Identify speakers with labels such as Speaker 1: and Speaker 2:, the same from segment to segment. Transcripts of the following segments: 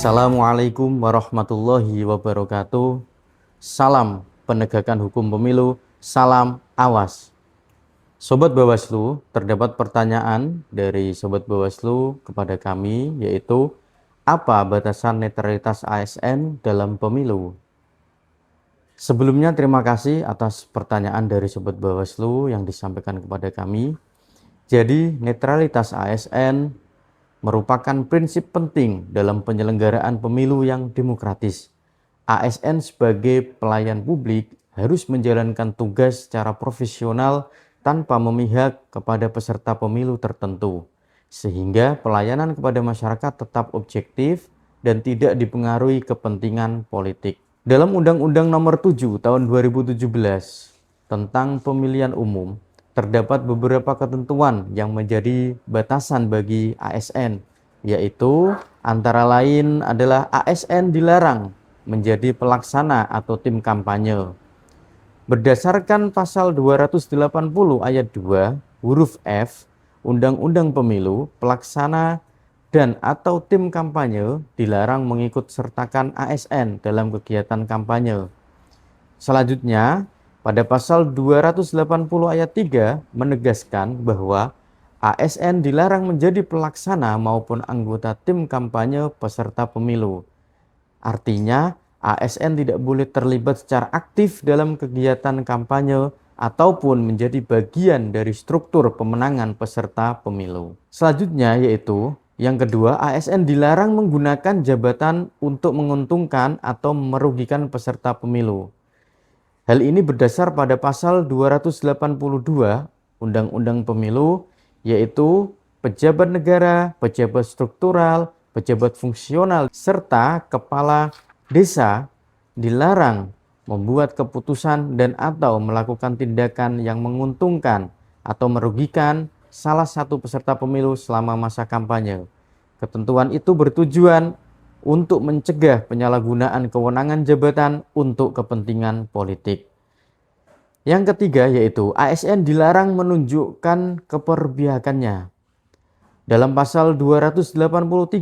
Speaker 1: Assalamualaikum warahmatullahi wabarakatuh. Salam penegakan hukum pemilu, salam awas. Sobat Bawaslu, terdapat pertanyaan dari Sobat Bawaslu kepada kami, yaitu apa batasan netralitas ASN dalam pemilu? Sebelumnya terima kasih atas pertanyaan dari Sobat Bawaslu yang disampaikan kepada kami. Jadi netralitas ASN merupakan prinsip penting dalam penyelenggaraan pemilu yang demokratis. ASN sebagai pelayan publik harus menjalankan tugas secara profesional tanpa memihak kepada peserta pemilu tertentu, sehingga pelayanan kepada masyarakat tetap objektif dan tidak dipengaruhi kepentingan politik. Dalam Undang-Undang Nomor 7 Tahun 2017 tentang Pemilihan Umum, terdapat beberapa ketentuan yang menjadi batasan bagi ASN, yaitu antara lain adalah ASN dilarang menjadi pelaksana atau tim kampanye. Berdasarkan pasal 280 ayat 2 huruf F Undang-Undang Pemilu, pelaksana dan atau tim kampanye dilarang mengikut sertakan ASN dalam kegiatan kampanye. Selanjutnya, pada pasal 280 ayat 3 menegaskan bahwa ASN dilarang menjadi pelaksana maupun anggota tim kampanye peserta pemilu. Artinya, ASN tidak boleh terlibat secara aktif dalam kegiatan kampanye ataupun menjadi bagian dari struktur pemenangan peserta pemilu. Selanjutnya yaitu yang kedua, ASN dilarang menggunakan jabatan untuk menguntungkan atau merugikan peserta pemilu. Hal ini berdasar pada pasal 282 Undang-Undang Pemilu, yaitu pejabat negara, pejabat struktural, pejabat fungsional, serta kepala desa dilarang membuat keputusan dan atau melakukan tindakan yang menguntungkan atau merugikan salah satu peserta pemilu selama masa kampanye. Ketentuan itu bertujuan untuk mencegah penyalahgunaan kewenangan jabatan untuk kepentingan politik. Yang ketiga yaitu ASN dilarang menunjukkan keperpihakannya. Dalam pasal 283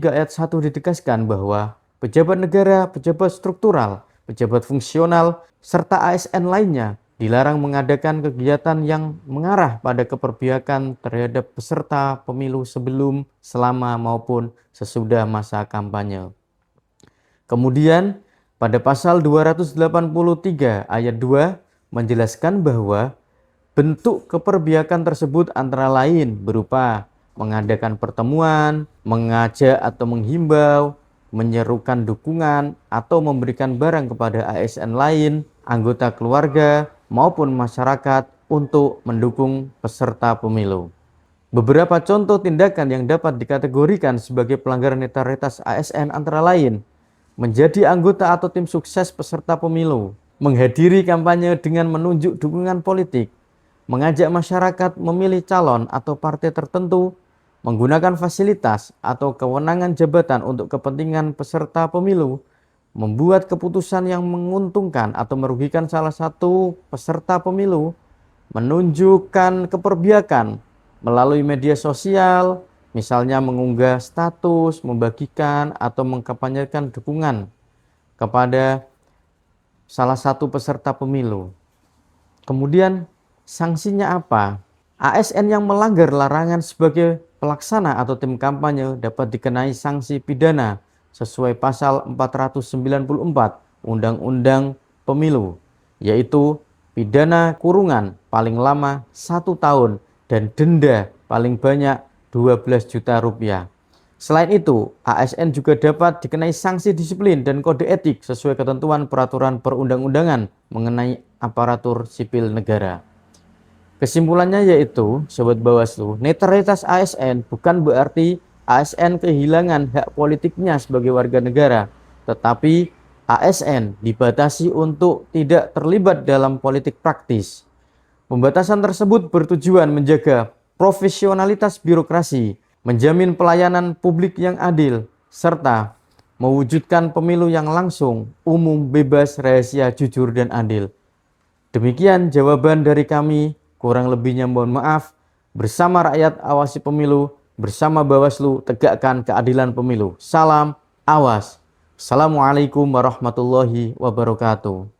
Speaker 1: ayat 1 ditegaskan bahwa pejabat negara, pejabat struktural, pejabat fungsional, serta ASN lainnya dilarang mengadakan kegiatan yang mengarah pada keperpihakan terhadap peserta pemilu sebelum, selama maupun sesudah masa kampanye. Kemudian pada pasal 283 ayat 2 menjelaskan bahwa bentuk keperpihakan tersebut antara lain berupa mengadakan pertemuan, mengajak atau menghimbau, menyerukan dukungan atau memberikan barang kepada ASN lain, anggota keluarga maupun masyarakat untuk mendukung peserta pemilu. Beberapa contoh tindakan yang dapat dikategorikan sebagai pelanggaran netralitas ASN antara lain menjadi anggota atau tim sukses peserta pemilu, menghadiri kampanye dengan menunjuk dukungan politik, mengajak masyarakat memilih calon atau partai tertentu, menggunakan fasilitas atau kewenangan jabatan untuk kepentingan peserta pemilu, membuat keputusan yang menguntungkan atau merugikan salah satu peserta pemilu, menunjukkan keperbiakan melalui media sosial, misalnya mengunggah status, membagikan atau mengkampanyekan dukungan kepada salah satu peserta pemilu. Kemudian sanksinya apa? ASN yang melanggar larangan sebagai pelaksana atau tim kampanye dapat dikenai sanksi pidana sesuai pasal 494 Undang-Undang Pemilu, yaitu pidana kurungan paling lama 1 tahun dan denda paling banyak 12 juta rupiah. Selain itu, ASN juga dapat dikenai sanksi disiplin dan kode etik sesuai ketentuan peraturan perundang-undangan mengenai aparatur sipil negara. Kesimpulannya yaitu, Sobat Bawaslu, netralitas ASN bukan berarti ASN kehilangan hak politiknya sebagai warga negara, tetapi ASN dibatasi untuk tidak terlibat dalam politik praktis. Pembatasan tersebut bertujuan menjaga profesionalitas birokrasi, menjamin pelayanan publik yang adil, serta mewujudkan pemilu yang langsung, umum, bebas, rahasia, jujur, dan adil. Demikian jawaban dari kami, kurang lebihnya mohon maaf. Bersama rakyat awasi pemilu, bersama Bawaslu tegakkan keadilan pemilu. Salam awas. Assalamualaikum warahmatullahi wabarakatuh.